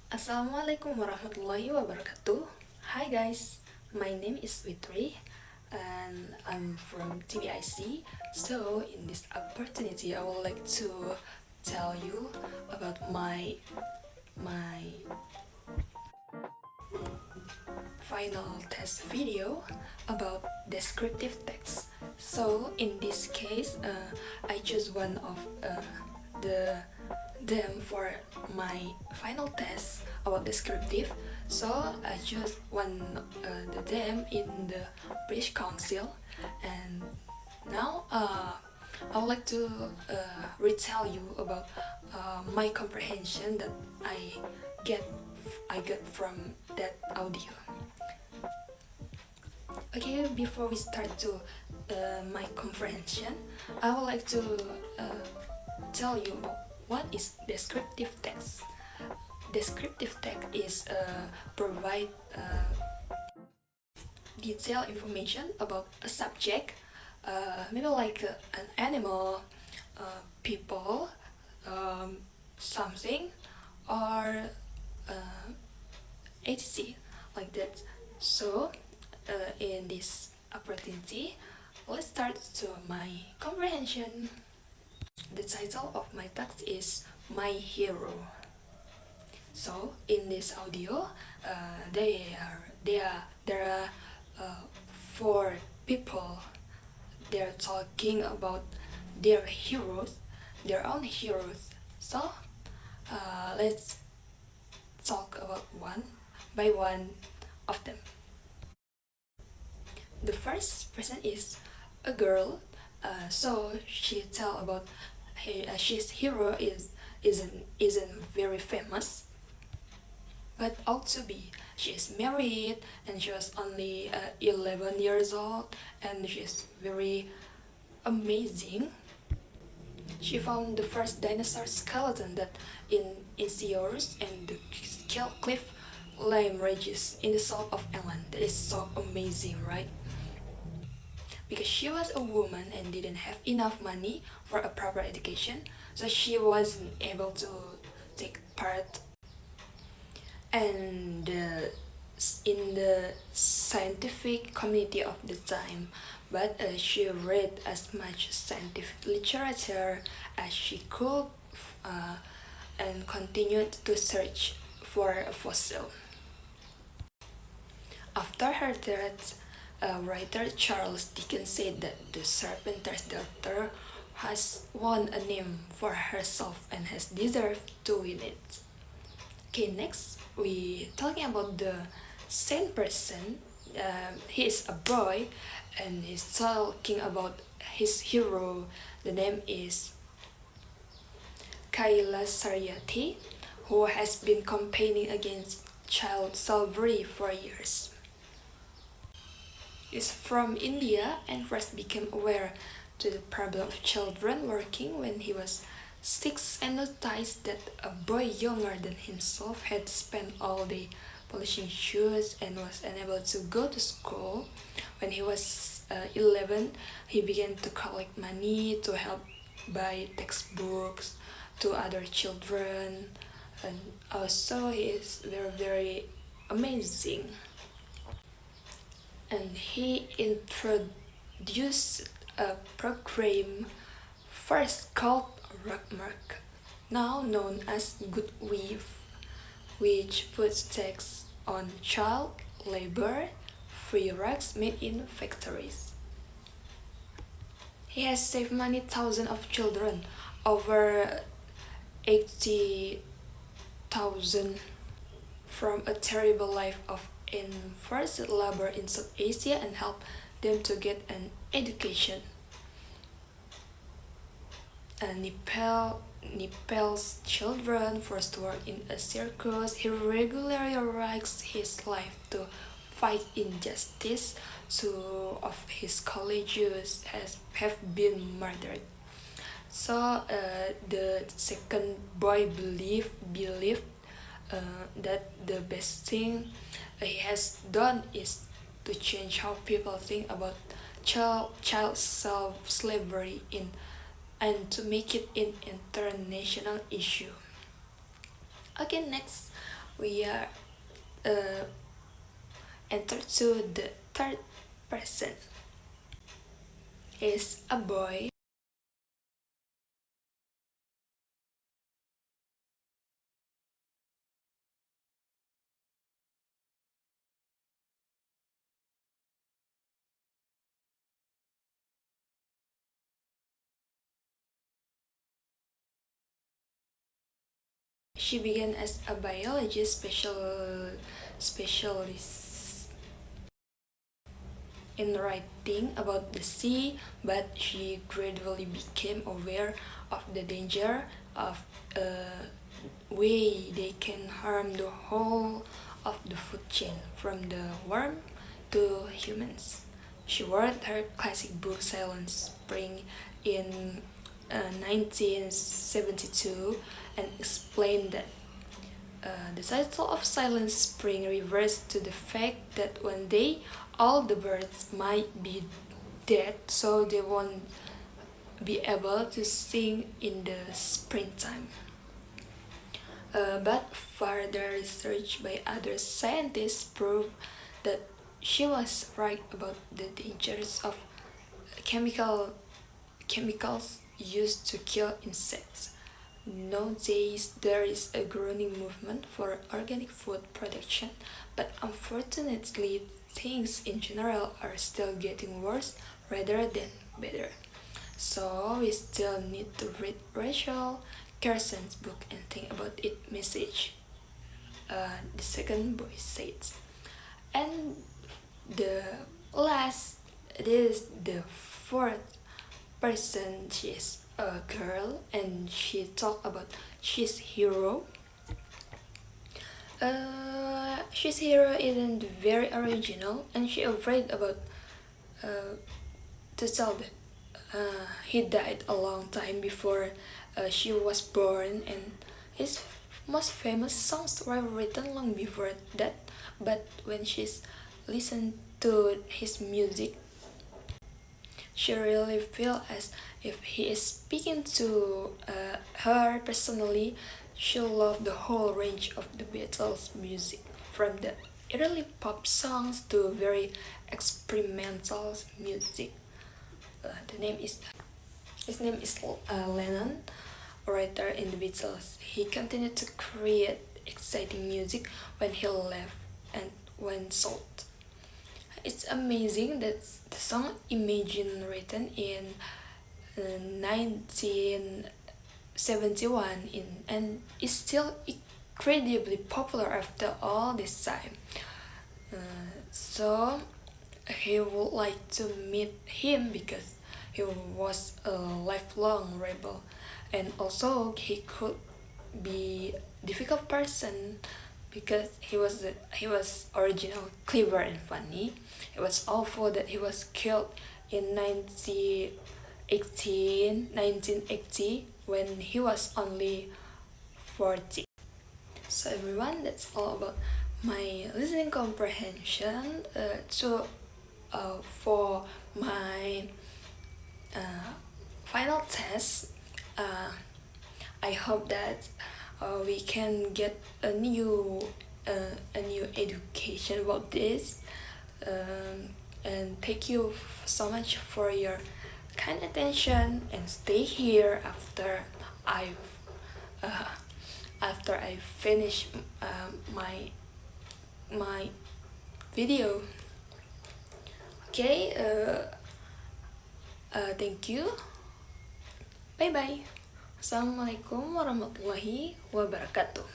Assalamualaikum warahmatullahi wabarakatuh. Hi guys, my name is Witri and I'm from TBIC. So in this opportunity I would like to tell you about my final test video about descriptive text. So in this case I choose one of the them for my final test about descriptive. So I choose one the them in the British Council, and now I would like to retell you about my comprehension that get I get from that audio. Okay, before we start to my comprehension, I would like to tell you about what is descriptive text. Descriptive text is provide detailed information about a subject, maybe like an animal, people, something, or etc. like that. So in this opportunity, let's start to my comprehension. The title of my text is My Hero. So in this audio, there are four people. They're talking about their heroes, their own heroes. So let's talk about one by one of them. The first person is a girl. So she tell about she's hero isn't very famous, but ought to be. She is married and she was only 11 years old, and she's very amazing. She found the first dinosaur skeleton that in Sears and the cliff lime ridges in the south of England. That is so amazing, right? Because she was a woman and didn't have enough money for a proper education, so she wasn't able to take part and in the scientific community of the time, but she read as much scientific literature as she could and continued to search for a fossil. After her death, writer Charles Dickens said that the Serpenter's daughter has won a name for herself and has deserved to win it. Okay, next we talking about the same person. He is a boy and he's talking about his hero. The name is Kaila Saryati, who has been campaigning against child slavery for years. Is from India and first became aware to the problem of children working when he was 6 and noticed that a boy younger than himself had spent all day polishing shoes and was unable to go to school. When he was 11, he began to collect money to help buy textbooks to other children, and also he is very very amazing. And he introduced a program first called Rockmark, now known as Good Weave, which puts tax on child labor, free rugs made in factories. He has saved many thousands of children, over 80,000, from a terrible life of enforced labor in South Asia and help them to get an education. Nepal's children forced to work in a circus. He regularly risks his life to fight injustice. Two of his colleagues have been murdered. So the second boy believed that the best thing he has done is to change how people think about child slavery and to make it an international issue. Okay, next we are entered to the third person. Is a boy. She began as a biologist specialist in writing about the sea, but she gradually became aware of the danger of way they can harm the whole of the food chain, from the worm to humans. She wrote her classic book Silent Spring in 1972 and explained that the title of Silent Spring refers to the fact that one day all the birds might be dead, so they won't be able to sing in the springtime. But further research by other scientists proved that she was right about the dangers of chemicals used to kill insects. Nowadays, there is a growing movement for organic food production, but unfortunately, things in general are still getting worse rather than better. So, we still need to read Rachel Carson's book and think about its message. The second boy said. And the last, this is the fourth person. She's a girl and she talked about she's hero. She's hero isn't very original and she afraid about to tell that he died a long time before she was born, and his most famous songs were written long before that, but when she's listened to his music, she really feels as if he is speaking to her personally. She loved the whole range of the Beatles music, from the early pop songs to very experimental music. His name is Lennon, writer in the Beatles. He continued to create exciting music when he left and when sold. It's amazing that the song Imagine, written in 1971 and is still incredibly popular after all this time. So he would like to meet him because he was a lifelong rebel, and also he could be difficult person because he was original, clever and funny. It was awful that he was killed in 1980 when he was only 40. So everyone, that's all about my listening comprehension for my final test. I hope that we can get a new education about this. And thank you so much for your kind attention, and stay here uh, after I finish my video. Okay, thank you. Bye bye. Assalamualaikum warahmatullahi wabarakatuh.